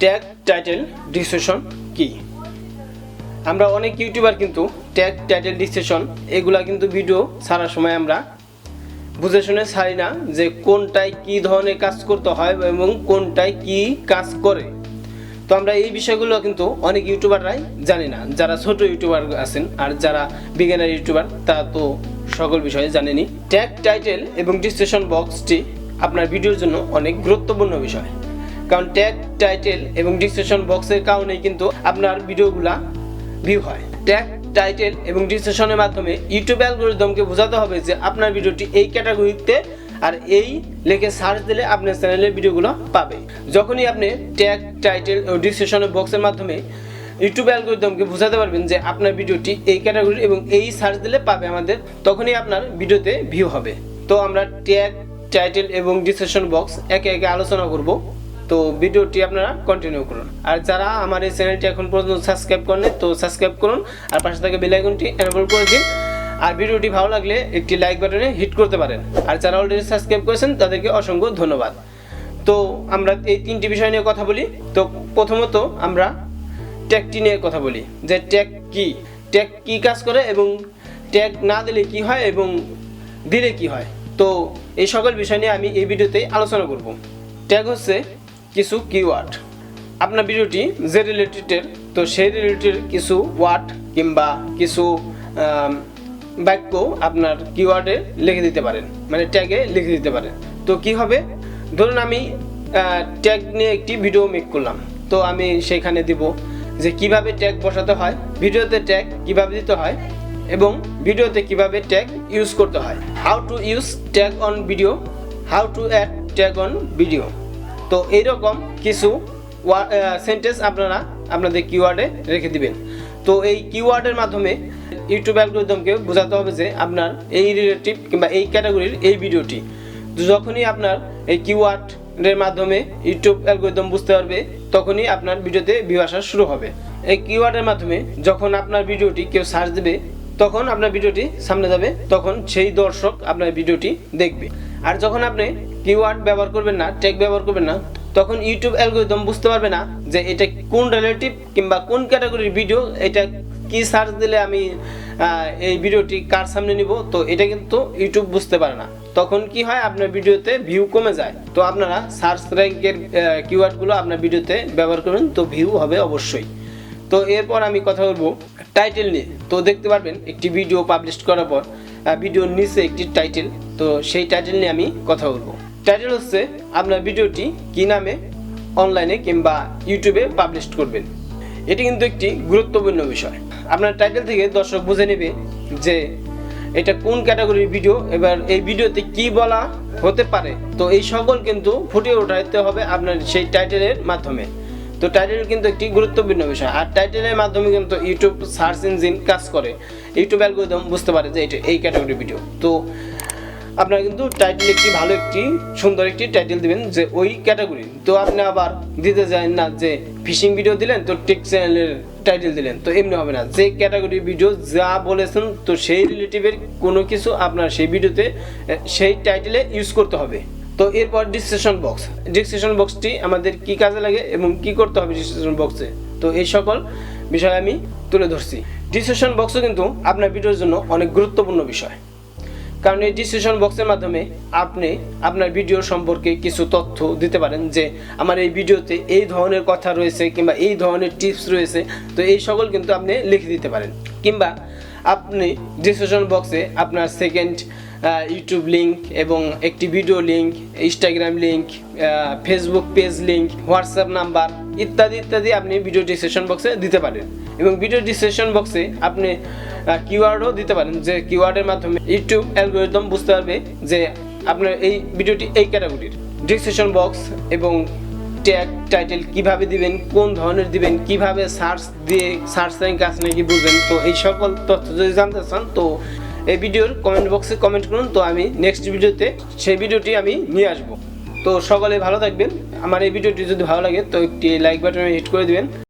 Tag, title, description কি? আমরা অনেক ইউটিউবার কিন্তু ট্যাগ, টাইটেল, ডিসক্রিপশন এগুলা কিন্তু ভিডিও ছাড়ার সময় আমরা বুঝে শুনে ছাড়ি না যে কোনটায় কি ধরনের কাজ করতে হয় এবং কোনটায় কি কাজ করে। তো আমরা এই বিষয়গুলো কিন্তু অনেক ইউটিউবাররাই জানি না, যারা ছোট ইউটিউবার আছেন আর যারা বিগিনার ইউটিউবার তারা তো সকল বিষয়ে জানেনি। ট্যাগ, টাইটেল এবং ডিসক্রিপশন বক্সটি আপনার ভিডিওর জন্য অনেক গুরুত্বপূর্ণ বিষয়, কারণ ট্যাগ, টাইটেল এবং ডিসক্রিপশন বক্সের কারণেই কিন্তু আপনার ভিডিওগুলা ভিউ হয়। ট্যাগ, টাইটেল এবং ডিসক্রিপশনের মাধ্যমে ইউটিউব অ্যালগরিদমকে বোঝাতে হবে যে আপনার ভিডিওটি এই ক্যাটাগরিতে আর এই লিখে সার্চ দিলে আপনার চ্যানেলের ভিডিওগুলো পাবে। যখনই আপনি ট্যাগ, টাইটেল ও ডিসক্রিপশনের বক্সের মাধ্যমে ইউটিউব অ্যালগরিদমকে বোঝাতে পারবেন যে আপনার ভিডিওটি এই ক্যাটাগরি এবং এই সার্চ দিলে পাবে আমাদের, তখনই আপনার ভিডিওতে ভিউ হবে। তো আমরা ট্যাগ, টাইটেল এবং ডিসক্রিপশন বক্স একে একে আলোচনা করব। তো ভিডিওটি আপনারা কন্টিনিউ করুন। আর যারা আমার এই চ্যানেলটি এখন পর্যন্ত সাবস্ক্রাইব করেন তো সাবস্ক্রাইব করুন আর পাশে থাকা বেল আইকনটি এনেবল করে দিন। আর ভিডিওটি ভালো লাগলে একটি লাইক বাটনে হিট করতে পারেন। আর যারা অলরেডি সাবস্ক্রাইব করেছেন তাদেরকে অসংখ্য ধন্যবাদ। তো আমরা এই তিনটি বিষয় নিয়ে কথা বলি। তো প্রথমত আমরা ট্যাগটি নিয়ে কথা বলি যে ট্যাগ কি, ট্যাগ কি কাজ করে এবং ট্যাগ না দিলে কি হয় এবং দিলে কি হয়। তো এই সকল বিষয় নিয়ে আমি এই ভিডিওতে আলোচনা করব। ট্যাগ হচ্ছে কিছু কিওয়ার্ড। আপনার ভিডিওটি যে রিলেটেড তো সেই রিলেটেড কিছু ওয়ার্ড কিংবা কিছু বাক্য আপনার কিওয়ার্ডে লিখে দিতে পারেন, মানে ট্যাগে লিখে দিতে পারেন। তো কি হবে, ধরুন আমি ট্যাগ নিয়ে একটি ভিডিও মেক করলাম, তো আমি সেখানে দিব যে কিভাবে ট্যাগ বসাতে হয়, ভিডিওতে ট্যাগ কিভাবে দিতে হয় এবং ভিডিওতে কিভাবে ট্যাগ ইউজ করতে হয়। How to use tag on video, how to add tag on video. তো এইরকম কিছু সেন্টেন্স আপনারা আপনাদের কিওয়ার্ডে রেখে দিবেন। তো এই কিওয়ার্ডের মাধ্যমে ইউটিউব অ্যালগরিদমকে বোঝাতে হবে যে আপনার এই রিলেটিভ কিংবা এই ক্যাটাগরির এই ভিডিওটি। যখনই আপনার এই কিওয়ার্ডের মাধ্যমে ইউটিউব অ্যালগরিদম বুঝতে পারবে তখনই আপনার ভিডিওতে ভিউ আসা শুরু হবে। এই কিওয়ার্ডের মাধ্যমে যখন আপনার ভিডিওটি কেউ সার্চ দেবে তখন আপনার ভিডিওটি সামনে যাবে, তখন সেই দর্শক আপনার ভিডিওটি দেখবে। আর যখন আপনি কিওয়ার্ড ব্যবহার করবেন না, ট্যাগ ব্যবহার করবেন না, তখন ইউটিউব অ্যালগরিদম বুঝতে পারবে না যে এটা কোন রিলেটিভ কিংবা কোন ক্যাটাগরির ভিডিও, এটা কি সার্চ দিলে আমি এই ভিডিওটি কার সামনে নিব। তো এটা কিন্তু ইউটিউব বুঝতে পারে না। তখন কি হয়, আপনার ভিডিওতে ভিউ কমে যায়। তো আপনারা সার্চ র্যাঙ্কের কিওয়ার্ডগুলো আপনার ভিডিওতে ব্যবহার করবেন, তো ভিউ হবে অবশ্যই। তো এরপর আমি কথা বলবো টাইটেল নিয়ে। তো দেখতে পারবেন একটি ভিডিও পাবলিশ করার পর ভিডিওর নিচে একটি টাইটেল, তো সেই টাইটেল নিয়ে আমি কথা বলবো। টাইটেল হচ্ছে আপনার ভিডিওটি কি নামে অনলাইনে কিংবা ইউটিউবে পাবলিশ করবেন। এটি কিন্তু একটি গুরুত্বপূর্ণ বিষয়। আপনার টাইটেল থেকে দর্শক বুঝে নেবে যে এটা কোন ক্যাটাগরির ভিডিও, এবার এই ভিডিওতে কি বলা হতে পারে। তো এই সকল কিন্তু ফুটিয়ে উঠাতে হবে আপনার সেই টাইটেলের মাধ্যমে। তো টাইটেল কিন্তু একটি গুরুত্বপূর্ণ বিষয়। আর টাইটেলের মাধ্যমে কিন্তু ইউটিউব সার্চ ইঞ্জিন কাজ করে, ইউটিউব অ্যালগরিদম বুঝতে পারে যে এটা এই ক্যাটাগরির ভিডিও। তো আপনারা কিন্তু টাইটেল একটি ভালো একটি সুন্দর একটি টাইটেল দিবেন যে ওই ক্যাটাগরি। তো আপনি আবার দিতে যান না যে ফিশিং ভিডিও দিলেন তো টেক চ্যানেলের টাইটেল দিলেন, তো এমনি হবে না। যে ক্যাটাগরির ভিডিও যা বলেছেন তো সেই রিলেটিভের কোনো কিছু আপনার সেই ভিডিওতে সেই টাইটেলে ইউজ করতে হবে। তো এরপর ডিসক্রিপশন বক্স। ডিসক্রিপশন বক্সটি আমাদের কি কাজে লাগে এবং কি করতে হবে ডিসক্রিপশন বক্সে, তো এই সকল বিষয় আমি তুলে ধরছি। ডিসক্রিপশন বক্সও কিন্তু আপনার ভিডিওর জন্য অনেক গুরুত্বপূর্ণ বিষয়, কারণ এই ডিসক্রিপশন বক্সের মাধ্যমে আপনি আপনার ভিডিও সম্পর্কে কিছু তথ্য দিতে পারেন যে আমার এই ভিডিওতে এই ধরনের কথা রয়েছে কিংবা এই ধরনের টিপস রয়েছে। তো এই সকল কিন্তু আপনি লিখে দিতে পারেন, কিংবা আপনি ডিসক্রিপশন বক্সে আপনার সেকেন্ড ইউটিউব লিঙ্ক এবং একটি video link, Instagram link, Facebook page link, WhatsApp number ইত্যাদি ইত্যাদি আপনি ভিডিও ডিসক্রিপশন বক্সে দিতে পারেন। এবং ভিডিও ডিসক্রিপশন বক্সে আপনি কিওয়ার্ডও দিতে পারেন, যে কিওয়ার্ডের মাধ্যমে ইউটিউব অ্যালগরিদম বুঝতে পারবে যে আপনার এই ভিডিওটি এই ক্যাটাগরির। ডিসক্রিপশন বক্স এবং ট্যাগ, টাইটেল কিভাবে দিবেন, কোন ধরনের দিবেন, কিভাবে সার্চ দিয়ে সার্চ র্যাঙ্ক আছে নাকি বুঝবেন। তো এই সকল তথ্য যদি জানতে চান তো এই ভিডিওর কমেন্ট বক্সে কমেন্ট করুন, তো আমি নেক্সট ভিডিওতে সেই ভিডিওটি আমি নিয়ে আসবো। তো সকলে ভালো থাকবেন। আমার এই ভিডিওটি যদি ভালো লাগে তো একটি লাইক বাটনে হিট করে দিবেন।